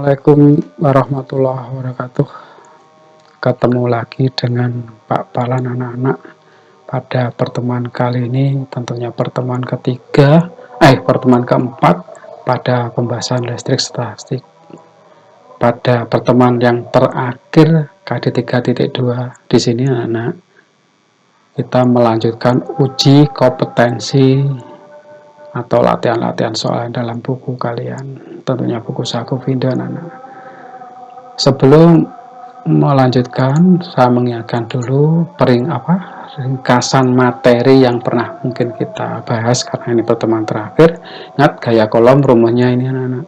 Assalamualaikum warahmatullahi wabarakatuh. Ketemu lagi dengan Pak Palan anak-anak. Pada pertemuan kali ini tentunya pertemuan pertemuan keempat pada pembahasan listrik statistik. Pada pertemuan yang terakhir KD 3.2 di sini anak-anak, kita melanjutkan uji kompetensi atau latihan-latihan soal dalam buku kalian, tentunya buku Saku Vinda anak-anak. Sebelum melanjutkan, saya mengingatkan dulu ringkasan materi yang pernah mungkin kita bahas karena ini pertemuan terakhir. Ingat gaya kolom rumusnya ini anak-anak.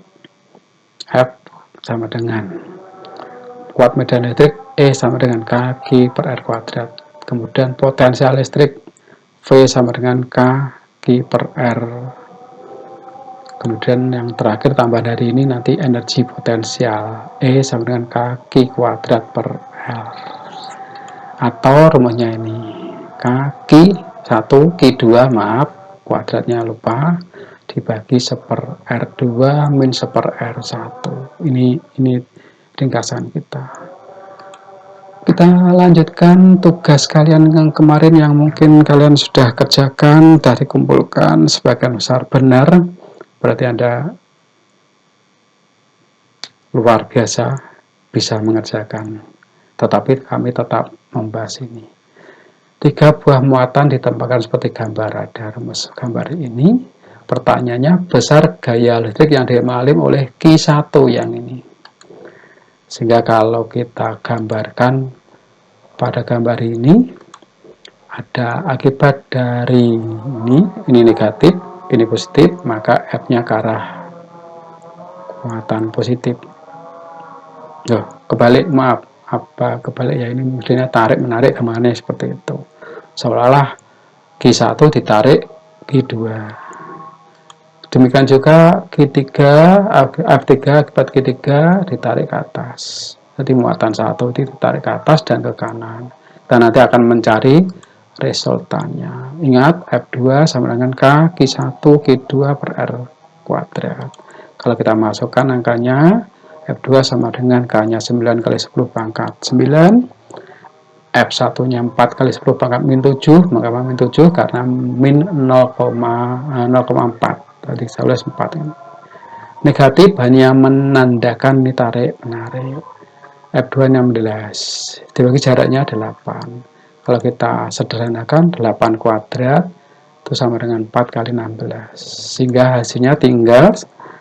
F sama dengan kuat medan listrik E sama dengan Kq per R kuadrat. Kemudian potensial listrik V sama dengan Kq per R. Kemudian yang terakhir tambah dari ini nanti energi potensial E sama dengan Kq kuadrat per L. Atau rumusnya ini Kq 1 Q2 kuadratnya lupa dibagi 1/R2 min 1/R1. Ini ringkasan kita. Kita lanjutkan tugas kalian yang kemarin yang mungkin kalian sudah kerjakan, dari kumpulkan sebagian besar benar. Berarti Anda luar biasa bisa mengerjakan. Tetapi kami tetap membahas ini. 3 buah muatan ditempatkan seperti gambar. Ada rumus gambar ini. Pertanyaannya, besar gaya listrik yang dialami oleh Q1 yang ini. Sehingga kalau kita gambarkan pada gambar ini, ada akibat dari ini negatif, ini positif, maka F-nya ke arah muatan positif. Kebalik, kebalik ya, ini mestinya tarik menarik kemana seperti itu. Seolah-olah Q1 ditarik Q2. Demikian juga Q3, F3 akibat Q3 ditarik ke atas. Jadi muatan 1 ditarik ke atas dan ke kanan. Dan nanti akan mencari resultannya. Ingat, F2 sama dengan K, Q1, Q2 per R kuadrat. Kalau kita masukkan angkanya, F2 sama dengan K-nya 9 kali 10 pangkat 9, F1-nya 4 kali 10 pangkat min 7, maka min 7 karena min 0,4. Tadi saya tulis 4 ini. Negatif hanya menandakan ini tarik menarik. F2 16 dibagi jaraknya 8. Kalau kita sederhanakan 8 kuadrat itu sama dengan 4 kali 16, sehingga hasilnya tinggal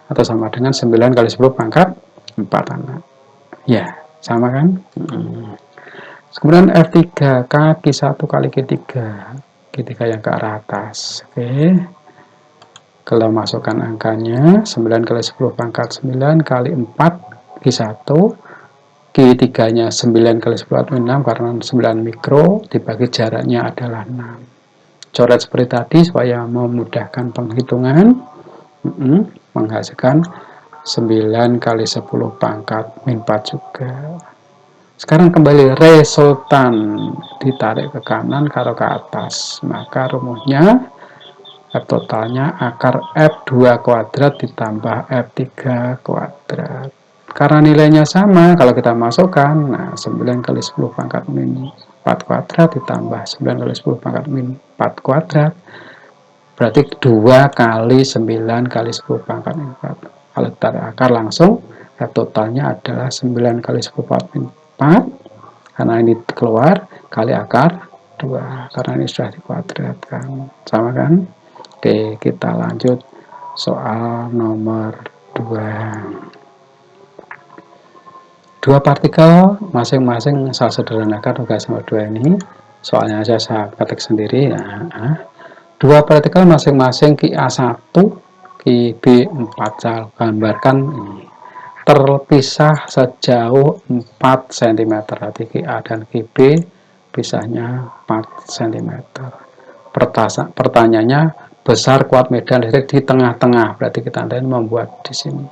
atau sama dengan 9 kali 10 pangkat 4 anak. Ya, sama kan? Kemudian F3 Q1 kali Q3 yang ke arah atas. Oke. Kalau masukkan angkanya 9 kali 10 pangkat 9 kali 4 Q1, Q3 nya 9 kali 10 pangkat 6 karena 9 mikro, dibagi jaraknya adalah 6. Coret seperti tadi supaya memudahkan penghitungan. Menghasilkan 9 kali 10 pangkat min 4 juga. Sekarang kembali resultan ditarik ke kanan karo ke atas, maka rumusnya F totalnya akar F2 kuadrat ditambah F3 kuadrat. Karena nilainya sama, kalau kita masukkan, 9 kali 10 pangkat min 4 kuadrat ditambah 9 kali 10 pangkat min 4 kuadrat, berarti 2 kali 9 kali 10 pangkat min 4. Kalau kita akar langsung, F totalnya adalah 9 kali 10 pangkat min 4, karena ini keluar, kali akar 2, karena ini sudah dikuadratkan. Sama kan? Oke, kita lanjut soal nomor 2. Dua partikel masing-masing saya sederhanakan tugas nomor 2 ini. Soalnya aja saya ketik sendiri. Dua partikel masing-masing QA1, QB4 saya gambarkan ini. Terpisah sejauh 4 cm. Berarti QA dan QB pisahnya 4 cm. Pertanyaannya, besar kuat medan listrik di tengah-tengah, berarti kita nanti membuat di sini.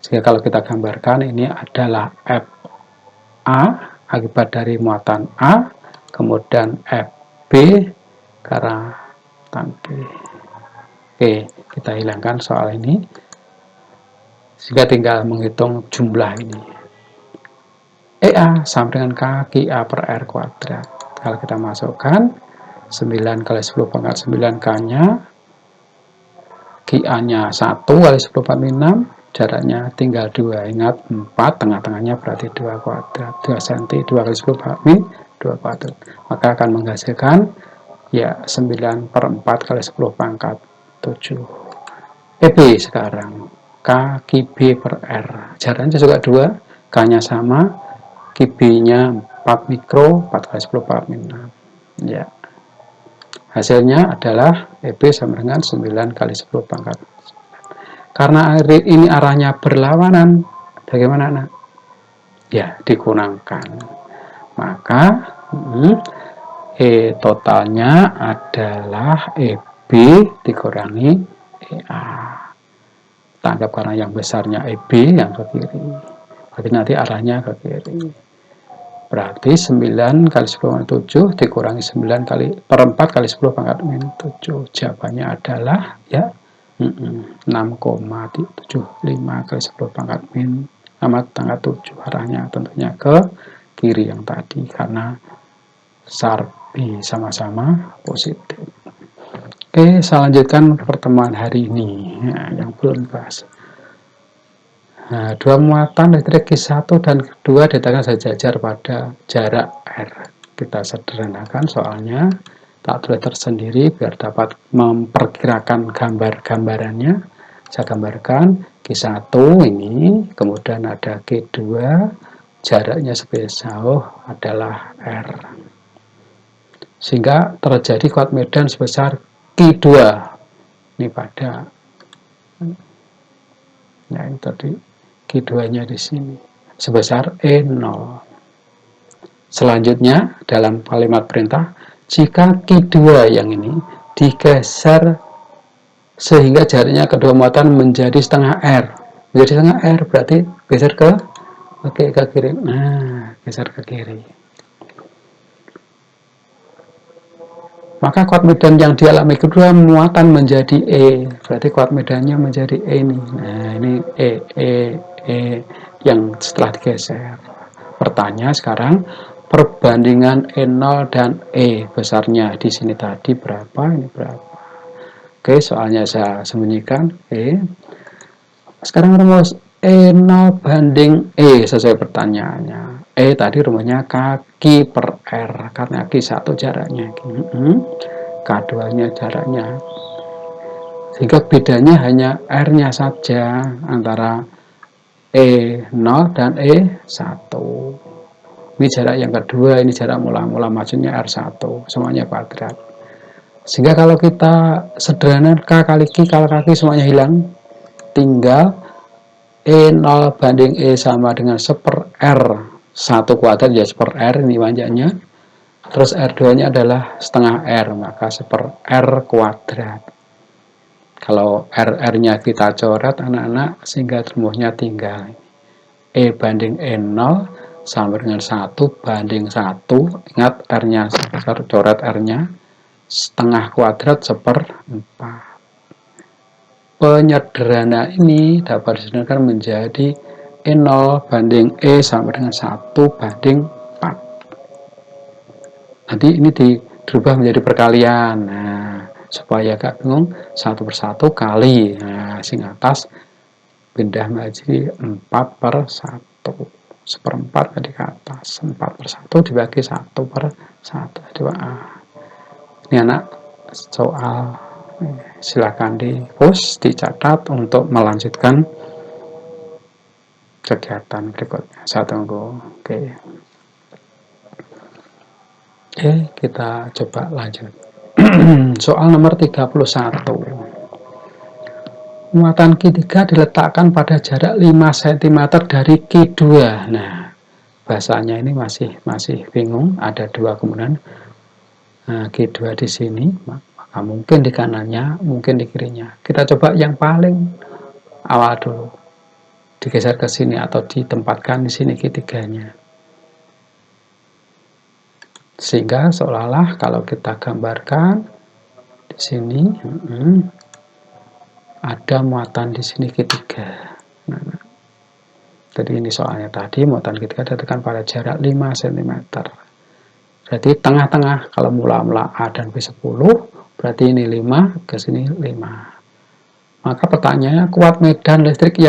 Sehingga kalau kita gambarkan, ini adalah FA akibat dari muatan A, kemudian FB karena muatan B. Oke, kita hilangkan soal ini. Sehingga tinggal menghitung jumlah ini. EA sama dengan kaki A per R kuadrat. Kalau kita masukkan 9 kali 10 pangkat 9 K-nya, QA-nya 1 kali 10 pangkat 6, jaraknya tinggal 2. Ingat 4, tengah-tengahnya berarti 2 kuadrat. 2 cm, 2 kali 10 pangkat 2 kuadrat. Maka akan menghasilkan ya 9 per 4 kali 10 pangkat 7. EB sekarang, KQB per R. Jaraknya juga 2, K-nya sama, QB-nya 4 mikro, 4 kali 10 pangkat 6. Ya. Hasilnya adalah EB sama dengan 9 kali 10 pangkat 9. Karena ini arahnya berlawanan, bagaimana nak? Ya, dikurangkan. Maka E totalnya adalah EB dikurangi EA. Kita anggap karena yang besarnya EB yang ke kiri. Berarti nanti arahnya ke kiri. Berarti 9 kali 10 pangkat 7 dikurangi 9 kali per 4 kali 10 pangkat min 7. Jawabannya adalah ya 6,75 kali 10 pangkat min pangkat 7. Arahnya tentunya ke kiri yang tadi karena SAR B sama-sama positif. Oke, saya lanjutkan pertemuan hari ini yang belum dibahas. Nah, dua muatan listrik Q1 dan Q2 diletakkan sejajar pada jarak R. Kita sederhanakan soalnya, tak tulis tersendiri biar dapat memperkirakan gambarannya. Saya gambarkan Q1 ini, kemudian ada Q2, jaraknya sebesar adalah R. Sehingga terjadi kuat medan sebesar Q2. Ini pada, ya ini tadi. Q2-nya di sini sebesar E0. Selanjutnya dalam kalimat perintah, jika Q2 yang ini digeser sehingga jaraknya kedua muatan menjadi setengah R. Menjadi setengah R berarti geser ke kiri. Nah, geser ke kiri. Maka kuat medan yang dialami kedua muatan menjadi E. Berarti kuat medannya menjadi E ini. Nah, ini E yang setelah digeser. Pertanyaan sekarang, perbandingan E0 dan E besarnya di sini tadi berapa, ini berapa? Oke, soalnya saya sembunyikan E. Sekarang rumus E0 banding E sesuai pertanyaannya. E tadi rumusnya kaki per R, karena Q1 jaraknya, K2-nya jaraknya. Sehingga bedanya hanya R-nya saja antara E0 dan E1. Ini jarak yang kedua, ini jarak mula-mula maksudnya R1, semuanya kuadrat. Sehingga kalau kita sederhana K kali Q kalau kaki semuanya hilang, tinggal E0 banding E sama dengan 1 per R, 1 kuadrat ya 1 per R ini panjangnya. Terus R2-nya adalah setengah R, maka 1 per R kuadrat. Kalau R-nya kita coret anak-anak, sehingga rumusnya tinggal E banding E0 sama dengan 1 banding 1. Ingat R-nya coret R-nya, setengah kuadrat 1 per 4. Penyederhanaan ini dapat disederhanakan menjadi E0 banding E sama dengan 1 banding 4. Nanti ini dirubah menjadi perkalian. Nah, supaya gak bingung, 1 per 1 kali. Nah, sing atas pindah menjadi 4 per 1. 1/4 tadi ke atas. 4 per 1 dibagi 1 per 1. Ini anak soal, silakan di-post, dicatat untuk melanjutkan kegiatan berikutnya. Saya tunggu. Oke, kita coba lanjut. Soal nomor 31. Muatan Q3 diletakkan pada jarak 5 cm dari Q2. Nah, bahasanya ini masih bingung. Ada dua kemungkinan. Nah, Q2 di sini, maka mungkin di kanannya, mungkin di kirinya. Kita coba yang paling awal dulu. Digeser ke sini atau ditempatkan di sini Q3-nya. Sehingga seolah-olah kalau kita gambarkan di sini ada muatan di sini Q3. Nah, jadi ini soalnya tadi muatan ketiga ditentukan pada jarak 5 cm. Berarti tengah-tengah, kalau mula-mula A dan B 10, berarti ini 5, ke sini 5. Maka pertanyaannya, kuat medan listrik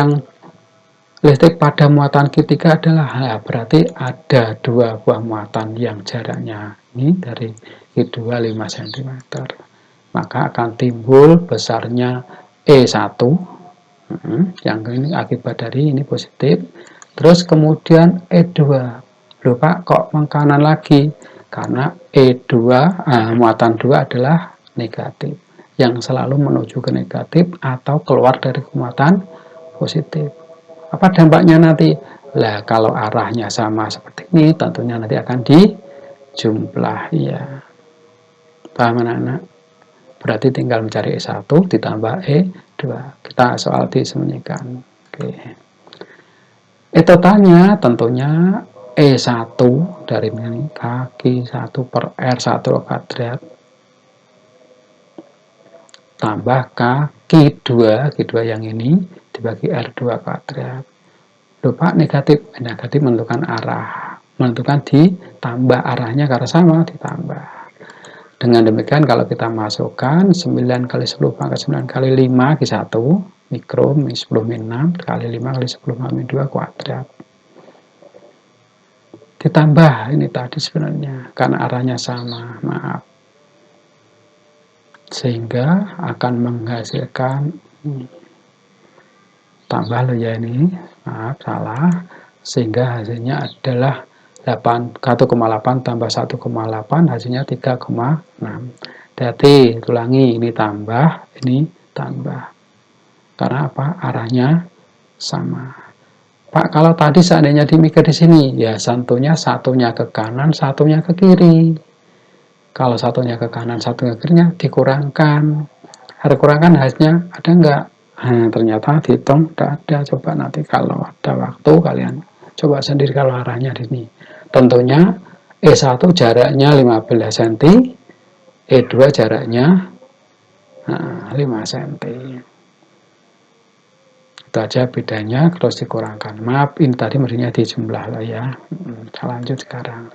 pada muatan ketiga adalah, berarti ada dua buah muatan yang jaraknya ini dari Q2 5 cm. Maka akan timbul besarnya E1, yang ini akibat dari ini positif. Terus kemudian E2. Loh Pak, kok mengkanan lagi? Karena E2, muatan 2 adalah negatif, yang selalu menuju ke negatif atau keluar dari muatan positif. Apa dampaknya nanti? Lah, kalau arahnya sama seperti ini, tentunya nanti akan dijumlah, ya. Paham anak-anak? Berarti tinggal mencari E1 ditambah E2. Kita soal disembunyikan. Oke. Totalnya tentunya E1 dari ini kaki 1 per R1 kuadrat tambah kaki 2, Q2 yang ini dibagi R2 kuadrat. Lupa negatif menentukan arah, menentukan ditambah arahnya karena sama ditambah. Dengan demikian kalau kita masukkan 9 kali 10 pangkat 9 kali 5 Q1 mikro 10 min 6 kali 5 kali 10 min 2 kuadrat. Ditambah ini tadi sebenarnya karena arahnya sama, maaf. Sehingga akan menghasilkan tambah loh ya ini, maaf salah, sehingga hasilnya adalah 1,8 tambah 1,8 hasilnya 3,6. Berarti ulangi, ini tambah, ini tambah. Karena apa? Arahnya sama. Pak, kalau tadi seandainya dimikir di sini, ya tentunya satunya ke kanan, satunya ke kiri. Kalau satunya ke kanan, satunya ke kirinya dikurangkan. Ada kurangkan hasilnya ada enggak? Nah, ternyata dihitung tidak ada. Coba nanti kalau ada waktu kalian coba sendiri kalau arahnya di sini. Tentunya E1 jaraknya 15 cm, E2 jaraknya 5 cm. Itu aja bedanya, terus dikurangkan. Maaf, ini tadi mestinya dijumlah lah ya. Kita lanjut sekarang.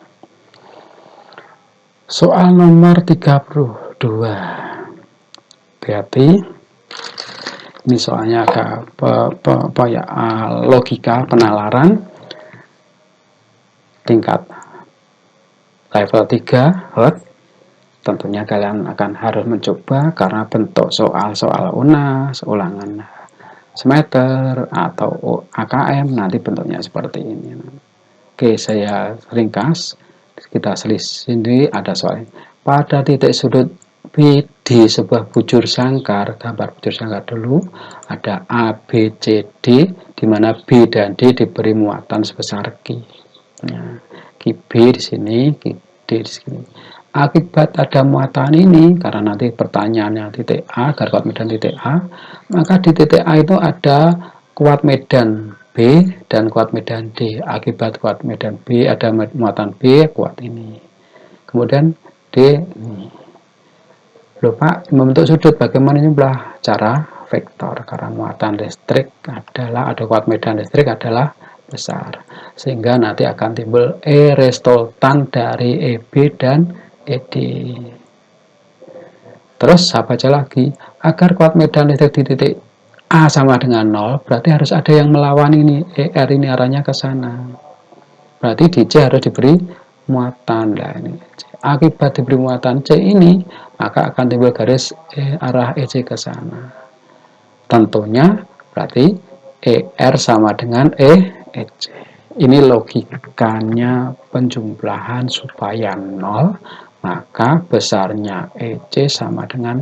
Soal nomor 32. Berarti ini soalnya agak logika penalaran tingkat level 3 hot. Tentunya kalian akan harus mencoba karena bentuk soal-soal UNAS, ulangan semester atau AKM nanti bentuknya seperti ini. Oke, saya ringkas. Kita sendiri ada soal pada titik sudut B di sebuah bujur sangkar, gambar bujur sangkar dulu, ada A, B, C, D, di mana B dan D diberi muatan sebesar Q. Nah, Q B di sini, Q D di sini. Akibat ada muatan ini, karena nanti pertanyaannya titik A, garis kuat medan titik A, maka di titik A itu ada kuat medan B dan kuat medan D. Akibat kuat medan B ada muatan B kuat ini. Kemudian D ini. Lupa membentuk sudut bagaimana jumlah cara vektor karena muatan listrik adalah ada kuat medan listrik adalah besar. Sehingga nanti akan timbul E resultan dari EB dan ED. Terus apa aja lagi? Agar kuat medan listrik di titik A sama dengan 0, berarti harus ada yang melawan ini, ER ini arahnya ke sana. Berarti di C harus diberi muatan. Nah, ini akibat diberi muatan C ini, maka akan timbul garis arah EC ke sana. Tentunya berarti ER sama dengan EC. Ini logikanya penjumlahan supaya 0, maka besarnya EC sama dengan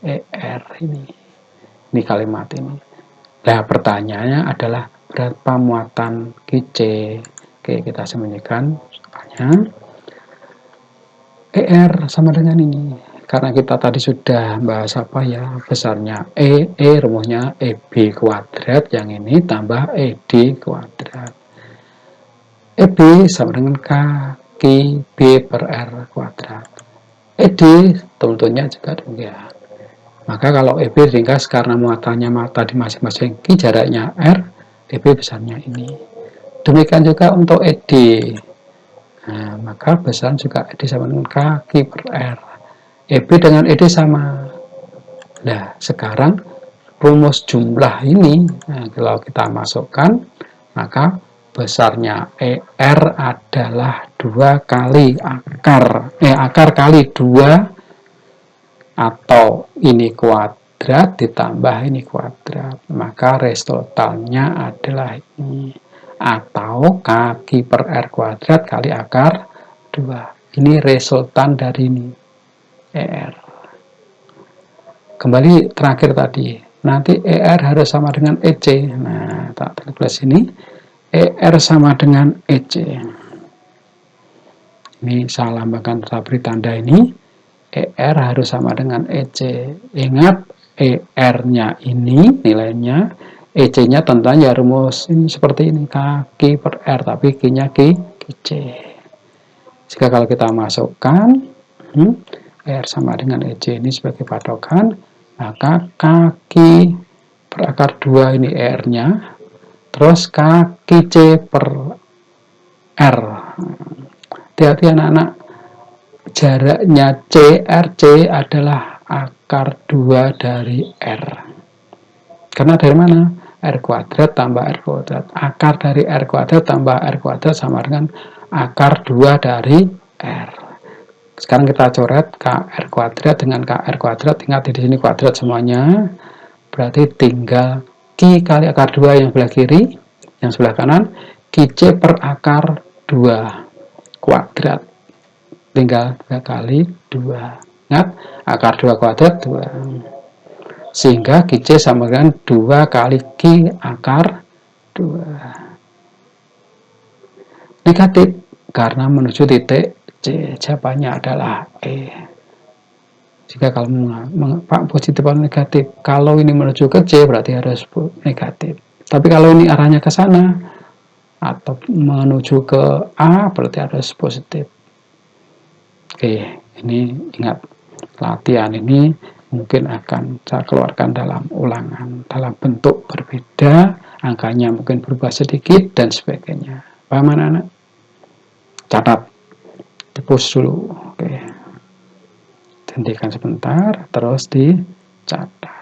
ER ini. Ini kalimat ini. Nah, pertanyaannya adalah berapa muatan QC? Oke, kita sembunyikan soalnya. ER sama dengan ini. Karena kita tadi sudah bahas apa ya, besarnya rumusnya EB kuadrat, yang ini tambah ED kuadrat. EB sama dengan kaki B per R kuadrat. ED tentunya juga demikian. Maka kalau EB ringkas karena muatannya tadi masing-masing Q jaraknya R, EB besarnya ini. Demikian juga untuk ED. Nah, maka besar juga ED sama dengan kaki per R. EB dengan ED sama. Nah, sekarang rumus jumlah ini, nah, kalau kita masukkan, maka besarnya ER adalah 2 kali akar kali 2, atau ini kuadrat ditambah ini kuadrat, maka resultannya adalah ini, atau kaki per R kuadrat kali akar 2. Ini resultan dari ini ER. Kembali terakhir tadi, nanti ER harus sama dengan EC. Nah, tak tulis ini, ER sama dengan EC. Ini saya lambangkan, saya beri tanda ini. ER harus sama dengan EC. Ingat, ER-nya ini nilainya, EC-nya tentunya rumus ini seperti ini, kaki per R, tapi Q-nya C. Jika kalau kita masukkan ER sama dengan EC ini sebagai patokan, maka kaki per akar 2 ini ER-nya, terus kaki C per R. Hati-hati anak-anak, jaraknya CRC adalah akar 2 dari R. Karena dari mana? R kuadrat tambah R kuadrat. Akar dari R kuadrat tambah R kuadrat sama dengan akar 2 dari R. Sekarang kita coret KR kuadrat dengan KR kuadrat. Ingat di sini kuadrat semuanya. Berarti tinggal Q kali akar 2 yang sebelah kiri, yang sebelah kanan, QC per akar 2 kuadrat. Tinggal 2 kali 2. Ingat, akar 2 kuadrat 2. Sehingga QC sama dengan 2 kali Q akar 2. Negatif, karena menuju titik C. Jawabannya adalah E. Jika kalau Pak positif atau negatif, kalau ini menuju ke C berarti harus negatif. Tapi kalau ini arahnya ke sana, atau menuju ke A berarti harus positif. Oke, ini ingat, latihan ini mungkin akan saya keluarkan dalam ulangan, dalam bentuk berbeda, angkanya mungkin berubah sedikit, dan sebagainya. Paham anak-anak? Catat, dipus dulu. Oke, hentikan sebentar, terus dicatat.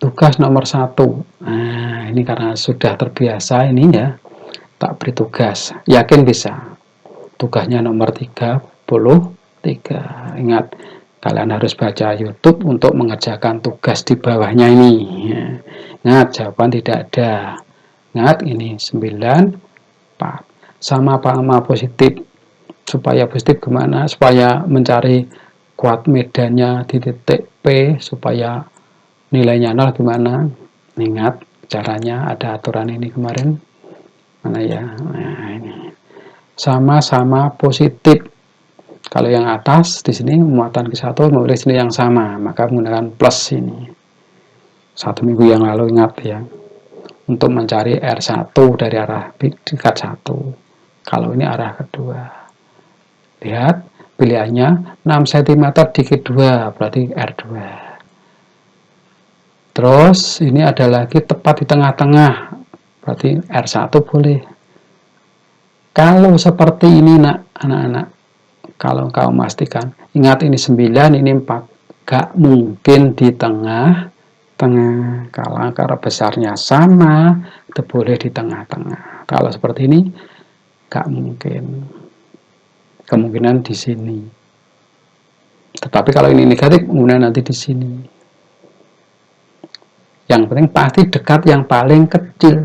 Tugas nomor 1. Nah, ini karena sudah terbiasa ini ya, tak beri tugas. Yakin bisa. Tugasnya nomor 33. Ingat, kalian harus baca YouTube untuk mengerjakan tugas di bawahnya ini. Ingat, jawaban tidak ada. Ingat, ini 94. Sama positif. Supaya positif gimana? Supaya mencari kuat medannya di titik P, supaya nilainya 0 gimana? Ingat caranya, ada aturan ini kemarin. Mana ya? Nah, ini. Sama-sama positif. Kalau yang atas di sini muatan ke 1 memilih sini yang sama, maka menggunakan plus ini. 1 minggu yang lalu ingat ya. Untuk mencari R1 dari arah dekat 1. Kalau ini arah kedua. Lihat pilihannya 6 cm dikit 2, berarti R2. Terus ini ada lagi tepat di tengah-tengah, berarti R1 boleh. Kalau seperti ini anak-anak, kalau kau pastikan, ingat ini 9, ini 4, gak mungkin di tengah-tengah. Kalau akar besarnya sama, itu boleh di tengah-tengah. Kalau seperti ini, gak mungkin. Kemungkinan di sini. Tetapi kalau ini negatif, kemudian nanti di sini. Yang penting pasti dekat yang paling kecil.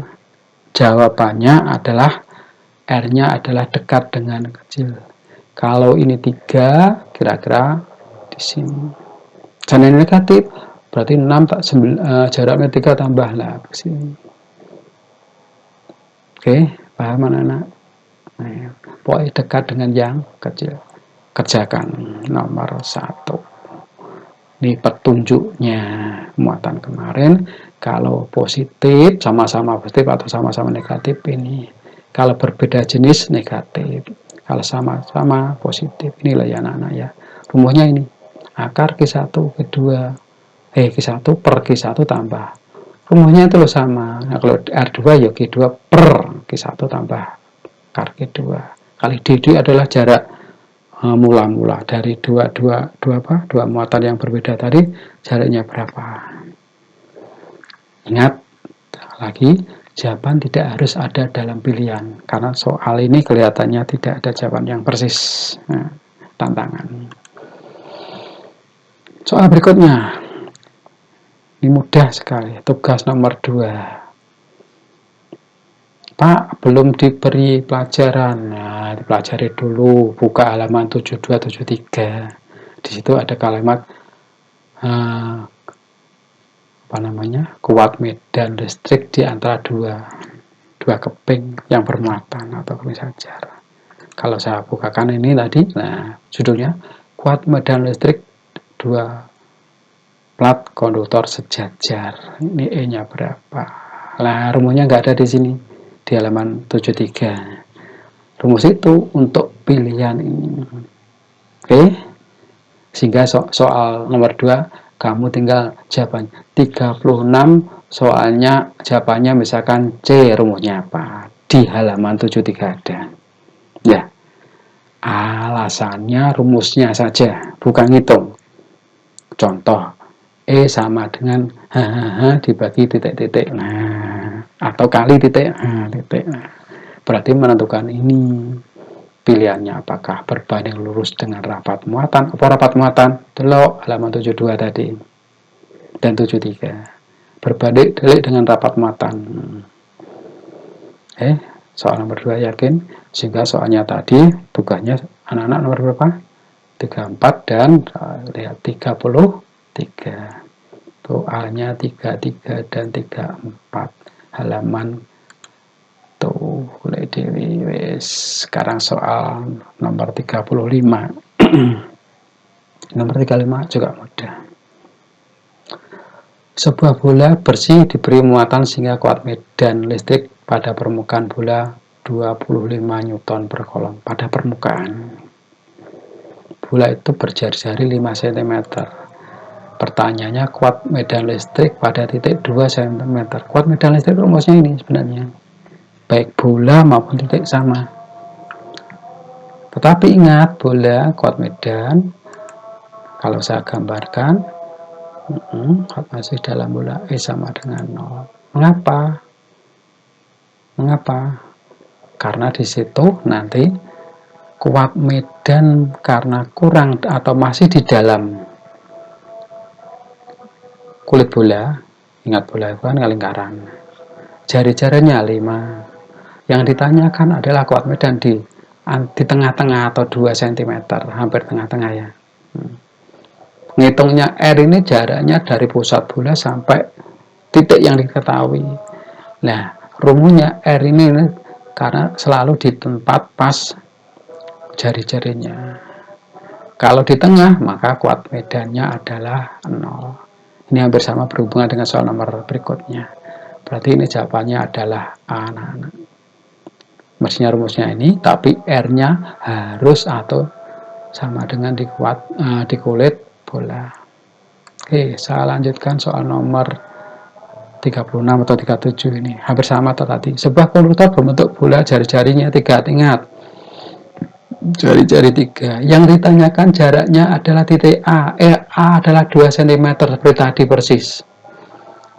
Jawabannya adalah R-nya adalah dekat dengan kecil. Kalau ini 3, kira-kira di sini. Dan ini negatif, berarti 6 jaraknya 3 tambahlah ke sini. Oke, paham anak-anak? Nah, pokoknya dekat dengan yang kecil. Kerjakan nomor 1. Ini petunjuknya muatan kemarin. Kalau positif, sama-sama positif atau sama-sama negatif ini. Kalau berbeda jenis negatif. Kalau sama-sama positif. Inilah ya anak-anak ya. Rumusnya ini. akar Q1 Q2 Q1 per Q1 tambah rumusnya itu loh sama. Nah, kalau R2 ya Q2 per Q1 tambah akar Q2 kali DD adalah jarak mula-mula dari dua muatan yang berbeda tadi, jaraknya berapa. Ingat lagi, jawaban tidak harus ada dalam pilihan karena soal ini kelihatannya tidak ada jawaban yang persis. Nah, tantangan. Soal berikutnya ini mudah sekali, tugas nomor 2. Pak, belum diberi pelajaran. Nah, dipelajari dulu, buka halaman 7273. Di situ ada kalimat kuat medan listrik di antara dua keping yang bermuatan atau keping sejajar. Kalau saya bukakan ini tadi, nah judulnya kuat medan listrik dua plat konduktor sejajar. Ini E-nya berapa? Nah, rumusnya nggak ada di sini di halaman 73. Rumus itu untuk pilihan ini. Oke. Sehingga soal nomor 2 kamu tinggal jawaban 36 soalnya jawabannya misalkan C, rumusnya apa? Di halaman 73 ada. Ya. Alasannya rumusnya saja, bukan ngitung. Contoh, E sama dengan dibagi titik-titik. Nah, atau kali titik. Titik. Nah, berarti menentukan ini pilihannya apakah berbanding lurus dengan rapat muatan atau rapat muatan. Delok halaman 72 tadi dan 73. Berbanding delik dengan rapat muatan. Soal nomor 2 yakin? Sehingga soalnya tadi tugasnya anak-anak nomor berapa? 34 dan lihat 33. Soalnya 33 dan 34 halaman tuh mulai dewi wes. Sekarang soal nomor 35. Nomor 35 juga mudah. Sebuah bola bersih diberi muatan sehingga kuat medan listrik pada permukaan bola 25 Newton per kolom pada permukaan. Bola itu berjari-jari 5 cm. Pertanyaannya kuat medan listrik pada titik 2 cm. Kuat medan listrik rumusnya ini sebenarnya. Baik bola maupun titik sama. Tetapi ingat bola kuat medan kalau saya gambarkan masih dalam bola E sama dengan 0. Mengapa? Karena di situ nanti kuat medan karena kurang atau masih di dalam kulit bola. Ingat bola itu kan lingkaran. Jari-jarinya 5. Yang ditanyakan adalah kuat medan di tengah-tengah atau 2 cm, hampir tengah-tengah ya. Ngitungnya R ini jaraknya dari pusat bola sampai titik yang diketahui. Nah, rumusnya R ini karena selalu di tempat pas jari-jarinya. Kalau di tengah, maka kuat medannya adalah 0. Ini hampir sama berhubungan dengan soal nomor berikutnya. Berarti ini jawabannya adalah A, anak-anak. Mestinya rumusnya ini, tapi R-nya harus atau sama dengan di kulit bola. Oke, saya lanjutkan soal nomor 36 atau 37 ini. Hampir sama atau tadi. Sebuah konduktor berbentuk bola jari-jarinya 3. Ingat, jari-jari 3. Yang ditanyakan jaraknya adalah titik A. A adalah 2 cm seperti tadi persis.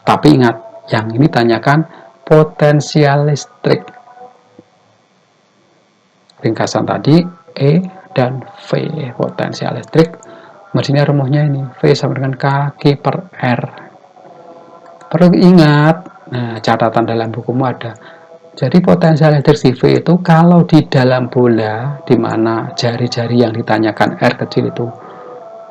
Tapi ingat, yang ini tanyakan potensial listrik. Ringkasan tadi E dan V, potensial listrik. Mestinya rumusnya ini, V sama dengan K per R. Perlu ingat, nah, catatan dalam bukumu ada. Jadi potensial listrik si V itu kalau di dalam bola, di mana jari-jari yang ditanyakan R kecil itu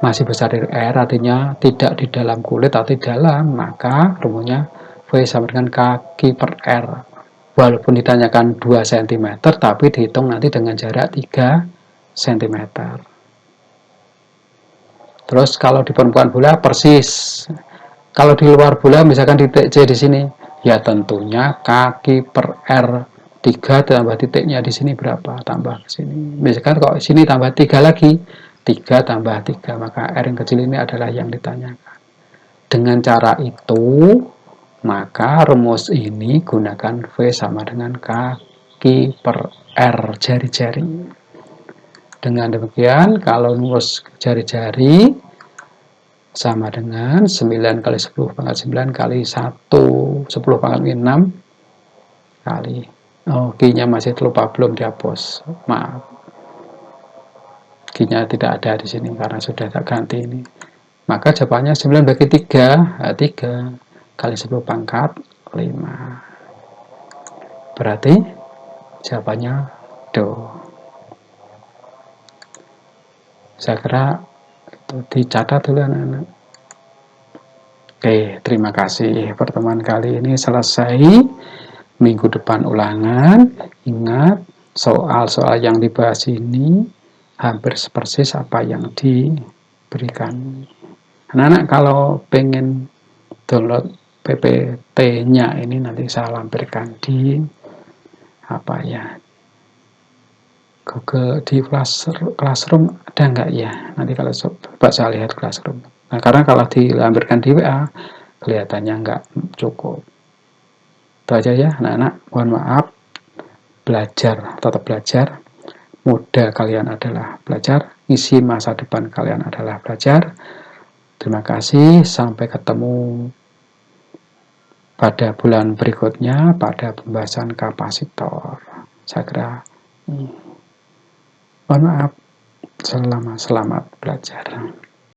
masih besar dari R, artinya tidak di dalam kulit atau di dalam, maka rumusnya V sama dengan K per R. Walaupun ditanyakan 2 cm, tapi dihitung nanti dengan jarak 3 cm. Terus kalau di permukaan bola persis. Kalau di luar bola misalkan titik C di sini, ya tentunya kaki per R 3 tambah titiknya di sini berapa? Tambah ke sini. Misalkan kalau sini tambah 3 lagi, 3 tambah 3, maka R yang kecil ini adalah yang ditanyakan. Dengan cara itu, maka rumus ini gunakan V sama dengan kaki per R jari-jari. Dengan demikian, kalau rumus jari-jari sama dengan 9 kali 10 pangkat 9 kali 1, 10 pangkat 6 kali. Oh, Q-nya masih terlupa, belum dihapus. Maaf. Q-nya tidak ada di sini karena sudah tak ganti ini. Maka jawabannya 9 bagi 3, 3 kali 10 pangkat 5. Berarti jawabannya Do. Saya kira itu dicatat dulu anak-anak. Oke, terima kasih. Pertemuan kali ini selesai. Minggu depan ulangan. Ingat, soal-soal yang dibahas ini hampir persis apa yang diberikan. Anak-anak kalau pengen download PPT-nya ini nanti saya lampirkan di Google, di Classroom ada nggak ya? Nanti kalau coba saya lihat Classroom. Nah, karena kalau dilampirkan di WA kelihatannya nggak cukup. Itu aja ya anak-anak. Mohon maaf. Belajar, tetap belajar. Muda kalian adalah belajar. Isi masa depan kalian adalah belajar. Terima kasih. Sampai ketemu pada bulan berikutnya pada pembahasan kapasitor. Saya kira mohon maaf. Selamat belajar.